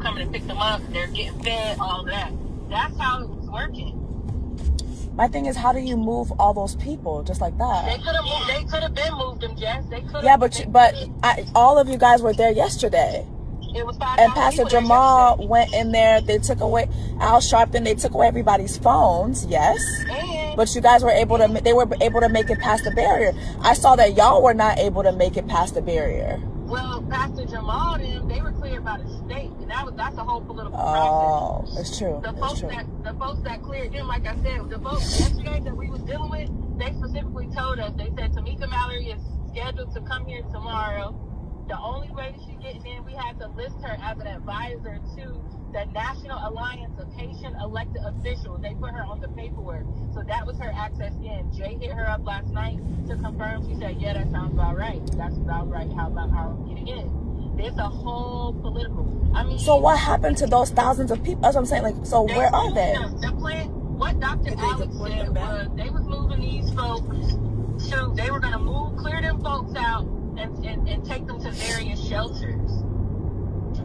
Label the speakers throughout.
Speaker 1: coming to pick them up. They're getting fed, all that. That's how it was working.
Speaker 2: My thing is, how do you move all those people just like that?
Speaker 1: They could have been moved them, Jess. They could.
Speaker 2: Yeah, all of you guys were there yesterday.
Speaker 1: It was 5
Speaker 2: and Pastor Jamal went in there. They took away Al Sharpton. They took away everybody's phones. Yes, but you guys were able to. They were able to make it past the barrier. I saw that y'all were not able to make it past the barrier.
Speaker 1: Well, Pastor Jamal and they were cleared by the state, and that's a whole political
Speaker 2: process.
Speaker 1: Oh,
Speaker 2: it's true.
Speaker 1: The folks that cleared them, like I said, the folks yesterday that we was dealing with, they specifically told us. They said Tamika Mallory is scheduled to come here tomorrow. The only way that she's getting in, we had to list her as an advisor to the National Alliance of Haitian Elected Officials. They put her on the paperwork. So that was her access in. Jay hit her up last night to confirm. She said, yeah, that sounds about right. That's about right. How about how I'm getting in? There's a whole political. I mean.
Speaker 2: So what happened to those thousands of people? That's what I'm saying. Like, so where are they?
Speaker 1: The plan, what Dr. Alex said was they was moving these folks to, they were going to clear them folks out and take them to various shelters.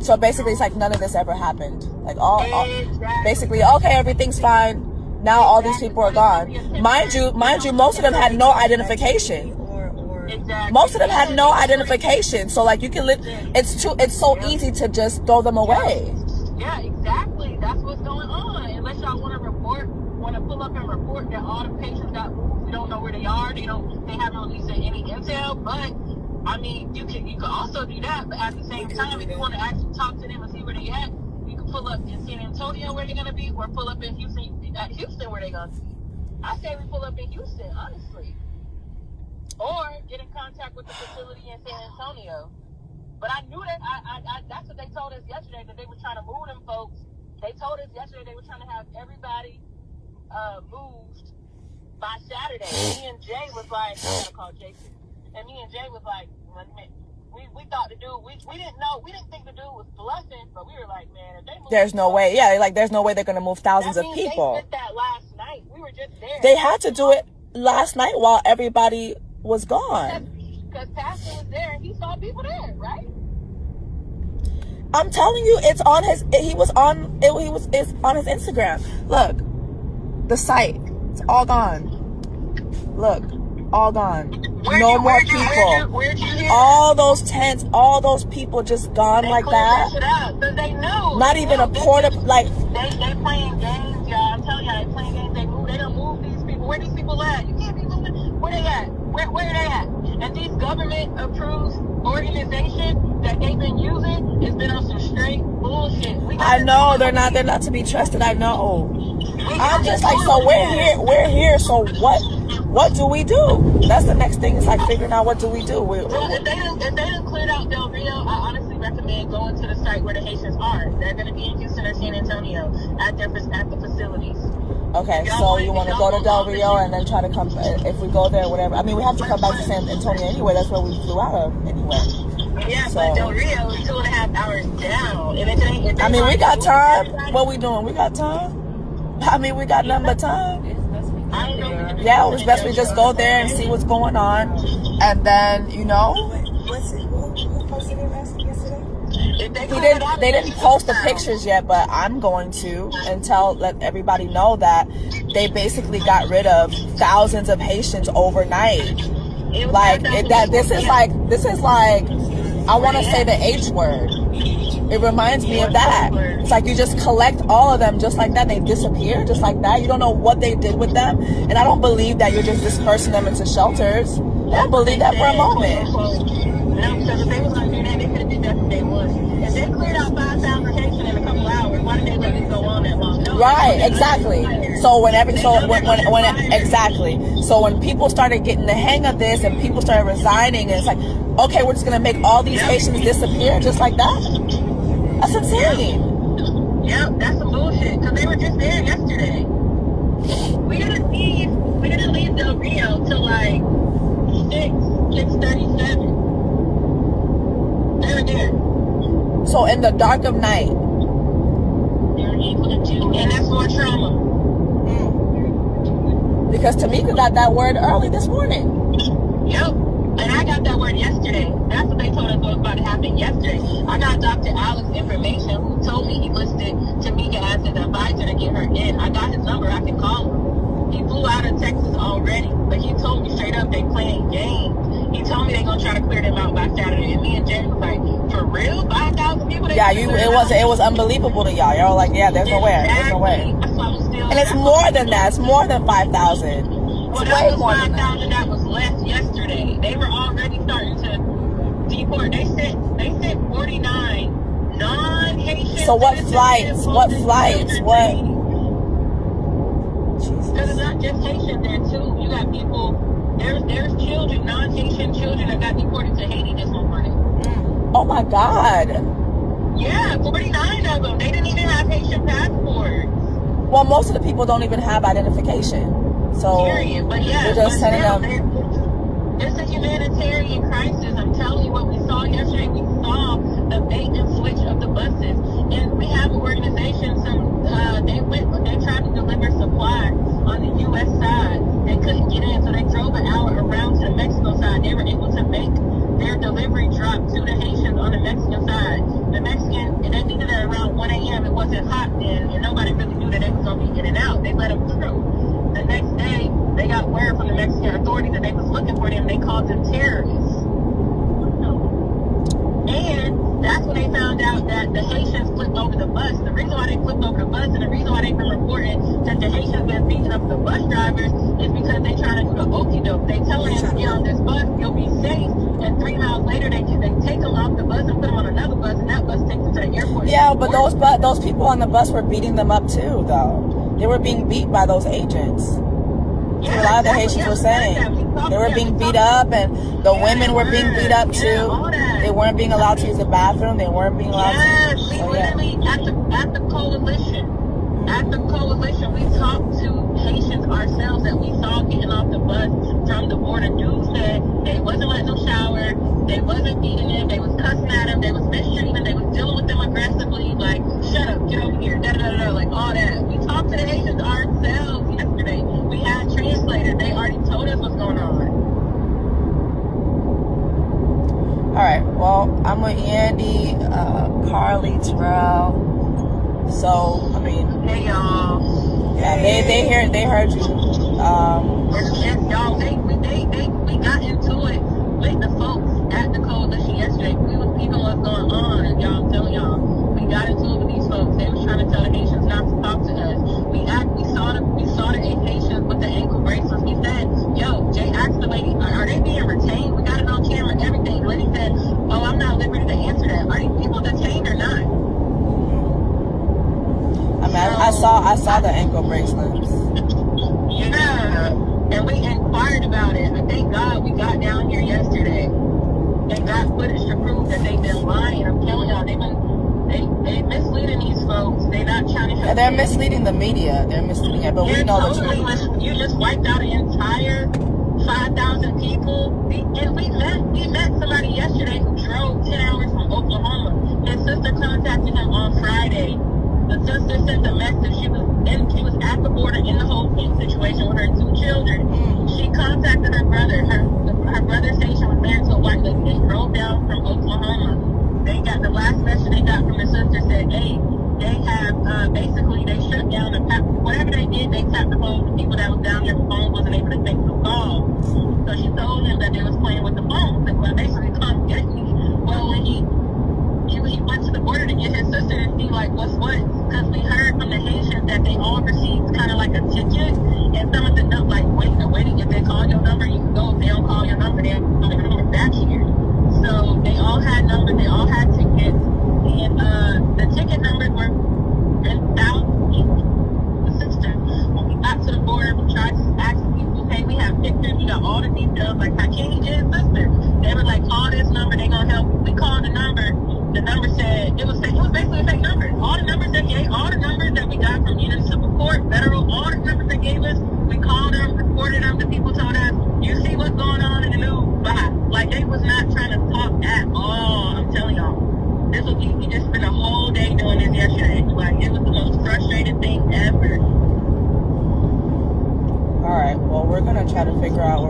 Speaker 2: So basically, it's like none of this ever happened. Like all basically, okay, everything's fine. Now all these people are gone. Mind you, most of them had no identification. Most of them had no identification. So like you can live. It's so easy to just throw them away.
Speaker 1: Yeah, exactly. That's what's going on. Unless y'all want to pull up and report that all the patients got moved. We don't know where they are. They haven't released any intel, but. I mean, you can also do that, but at the same time, if you want to actually talk to them and see where they at, you can pull up in San Antonio where they're going to be, or pull up in Houston where they're going to be. I say we pull up in Houston, honestly. Or get in contact with the facility in San Antonio. But I knew that, that's what they told us yesterday, that they were trying to move them folks. They told us yesterday they were trying to have everybody moved by Saturday. Me and Jay was like, I'm going to call Jessie. And me and Jay was like, we thought the dude, we didn't know, we didn't think the dude was bluffing, but we were like, man, if they move,
Speaker 2: there's no way. Yeah, like there's no way they're gonna move thousands of people.
Speaker 1: They did that last night. We were just there.
Speaker 2: They had to do it last night while everybody was gone.
Speaker 1: Because Pastor was there and he saw people there, right?
Speaker 2: I'm telling you, it's on his. It's on his Instagram. Look, the site, it's all gone. Look. All gone. No more people. All those tents, all those people just gone like that.
Speaker 1: They knew.
Speaker 2: Not even a porta, like.
Speaker 1: They playing games, y'all. I'm telling y'all, they playing games. They don't move these people. Where these people at? You can't be moving. Where they at? Where are they at? And these government-approved organizations that they've been using has been on some straight bullshit.
Speaker 2: I know they're not to be trusted. I know. I'm just like, so we're here. So what do we do? That's the next thing. It's like figuring out what do we do.
Speaker 1: Well, if they done cleared out Del Rio, I honestly recommend going to the site where the Haitians are. They're going to be in Houston or San Antonio at the facilities.
Speaker 2: Okay, so you want to go to Del Rio and then try to come, if we go there, whatever. I mean, we have to come back to San Antonio anyway. That's where we flew out of anyway.
Speaker 1: Yeah, so, but Del Rio is 2.5 hours down. If
Speaker 2: I mean, we got time. What we doing? We got time. I mean, we got nothing but time. Yeah, it was best we just go there and see what's going on, and then They didn't post the pictures yet, but I'm going to and let everybody know that they basically got rid of thousands of Haitians overnight. This is like I want to say the H word. It reminds me of that. It's like you just collect all of them just like that. They disappear just like that. You don't know what they did with them. And I don't believe that you're just dispersing them into shelters. I don't believe that for a moment.
Speaker 1: No, because if they was going to do that, they could have did that from day one. If they cleared out 5,000 Haitians in a couple hours, why did they let it go on that long? No,
Speaker 2: right, exactly. So So when people started getting the hang of this and people started resigning, and it's like, okay, we're just going to make all these Haitians disappear just like that? That's insane.
Speaker 1: Yep, that's some bullshit. Because they were just there yesterday. We didn't leave Del Rio till like 6:37. They were there.
Speaker 2: So in the dark of night.
Speaker 1: They're able to do, and that's more trauma.
Speaker 2: Because Tamika got that word early this morning.
Speaker 1: Yep. And I got that word yesterday. That's what they told us was about to happen yesterday. I got Dr. Alex's information, who told me
Speaker 2: Yeah, it was unbelievable to y'all. Y'all were like, yeah, there's no way. There's no way. And it's more than that. It's more than 5,000.
Speaker 1: Well, that was 5,000 that was left yesterday. They were already starting to deport. They sent 49 non-Haitian.
Speaker 2: So what flights? What?
Speaker 1: Because it's not just Haitian there too. You got people. There's children, non-Haitian children that got deported to Haiti this morning.
Speaker 2: Oh my God.
Speaker 1: Yeah, 49 of them. They didn't even have Haitian passports.
Speaker 2: Well, most of the people don't even have identification. So
Speaker 1: period. But yeah,
Speaker 2: they're just sending them.
Speaker 1: It's a humanitarian crisis. I'm telling you what we saw yesterday. We saw the bait and switch of the buses. And we have an organization, they tried to deliver supplies on the U.S. side. They couldn't get in, so they drove an hour around to the Mexico side. They were able to make their delivery drop to the Haitians on the Mexican side. The Mexican, and they needed it around 1 a.m. It wasn't hot then, and nobody really knew that they was going to be in and out. They let them through. The next day, they got word from the Mexican authorities that they was looking for them. They called them terrorists. And that's when they found out that the Haitians flipped over the bus. The reason why they flipped over the bus and the reason why they've been reporting that the Haitians been beating up the bus drivers is because they trying to do the okie doke. They telling them to get on this bus, you'll be safe. And 3 miles later, they take them off the bus and put them on another bus, and that bus takes them to the airport.
Speaker 2: Yeah, but those people on the bus were beating them up too, though. They were being beat by those agents.
Speaker 1: Yeah,
Speaker 2: a lot of the Haitians were saying they were being beat up, and the women were being beat up too. They weren't being allowed to use the bathroom. They weren't being allowed to.
Speaker 1: We literally at the coalition. At the coalition, we talked to Haitians ourselves that we saw getting off the bus from the border. Dudes said they wasn't letting them shower, they wasn't beating them, they was cussing at them, they was mistreating them, they was dealing with them aggressively, like, shut up, get over here, da da da da, like all that. We talked to the Haitians ourselves yesterday. We had translators. They already told us what's going on.
Speaker 2: All right. Well, I'm with Andy, Carly, Terrell. So, I mean,
Speaker 1: hey y'all.
Speaker 2: Yeah, they heard you.
Speaker 1: Yes, y'all. We got into it with the folks at the coalition yesterday. We was peeping what's going on, and y'all, I'm telling y'all, we got into it with these folks. They was trying to tell the Haitians not to talk to us. We saw the Haitians with the ankle bracelets. We said, yo, Jay asked the lady, are they being retained? We got it on camera and everything. The lady said, oh, I'm not at liberty to answer that. Are these people detained or not?
Speaker 2: I mean, I saw the ankle bracelets.
Speaker 1: Yeah, and we inquired about it. And thank God we got down here yesterday and got footage to prove that they've been lying. I'm telling y'all, they misleading these folks. They not trying to help.
Speaker 2: Yeah, they're misleading the media. They're misleading it, but we know the truth.
Speaker 1: You just wiped out an entire 5,000 people. We met somebody yesterday who drove 10 hours from Oklahoma. His sister contacted him on Friday. The sister sent a message. She was at the border in the whole situation with her 2 children. She contacted her brother. Her brother's Haitian was married to a white lady. They drove down from Oklahoma. They got the last message they got from the sister said, hey, they have basically they shut down the whatever they did. They tapped the phone. The people that was down there, the phone wasn't able to take the call. So she told him that they was playing with the phone. They were basically come get me. Well, when he went to the border to get his sister and see like what's what, because we heard from the Haitians that they all received kind of like a ticket, and some of the like waiting if they call your number you can go. If they don't call your number, they don't come back here. So they all had numbers, they all had tickets, and the ticket numbers were in South the sister. When we got to the border, we tried to ask people, hey, we have pictures, we got all the details, like how can he get his sister? They were like, call this number, they gonna help. We called the number. The number said it was basically a fake number. All the numbers that we got from municipal court, federal, all the numbers they gave us, we called them, reported them. The people told us, you see what's going on in the news? Bye. Like they was not trying to talk at all. I'm telling y'all, this was we just spent a whole day doing this yesterday. Like it was the most frustrating thing ever.
Speaker 2: All right. Well, we're gonna try to figure out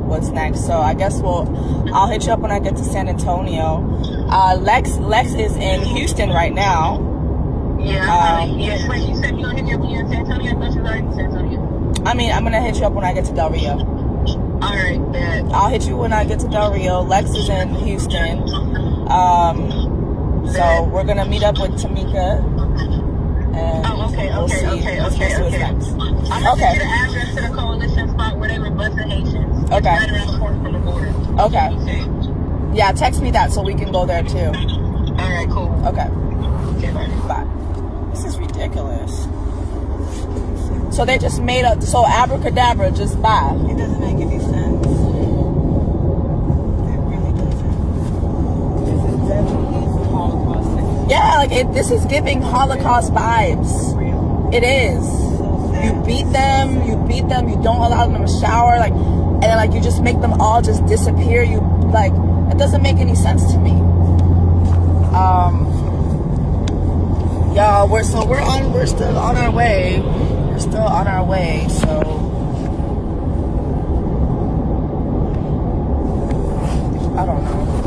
Speaker 2: what's next. So I guess I'll hit you up when I get to San Antonio. Lex is in Houston right now.
Speaker 1: Yeah. Wait, you said you gonna hit me up when you're in San Antonio? I thought you was already in San Antonio.
Speaker 2: I mean, I'm gonna hit you up when I get to Del Rio.
Speaker 1: All right, bet.
Speaker 2: I'll hit you when I get to Del Rio. Lex is in Houston. So we're gonna meet up with Tamika, and we'll see what's next.
Speaker 1: I'm gonna get an address to the coalition spot where they were busing Haitians. It's
Speaker 2: Okay.
Speaker 1: right around the corner from the border.
Speaker 2: Okay. Yeah, text me that so we can go there too.
Speaker 1: All right, cool.
Speaker 2: Okay.
Speaker 1: Okay, bye.
Speaker 2: Bye. This is ridiculous. So they just made up. So abracadabra, just bye.
Speaker 3: It doesn't make any sense. It really doesn't. This is definitely some Holocaust thing.
Speaker 2: Yeah, like this is giving Holocaust vibes.
Speaker 3: Real.
Speaker 2: It is.
Speaker 3: So sad.
Speaker 2: You beat them. You don't allow them to shower, like, and then like you just make them all just disappear. You like it doesn't make any sense to me. Y'all, we're still on our way. We're still on our way, so I don't know.